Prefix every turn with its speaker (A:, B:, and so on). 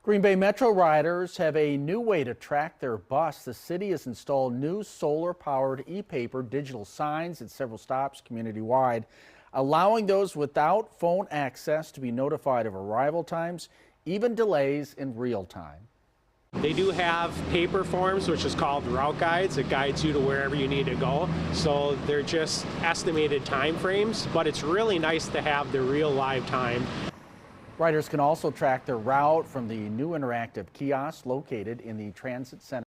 A: Green Bay Metro riders have a new way to track their bus. The city has installed new solar-powered e-paper digital signs at several stops community-wide, allowing those without phone access to be notified of arrival times, even delays in real time.
B: They do have paper forms, which is called route guides. It guides you to wherever you need to go. So they're just estimated time frames, but it's really nice to have the real live time.
A: Riders can also track their route from the new interactive kiosk located in the transit center.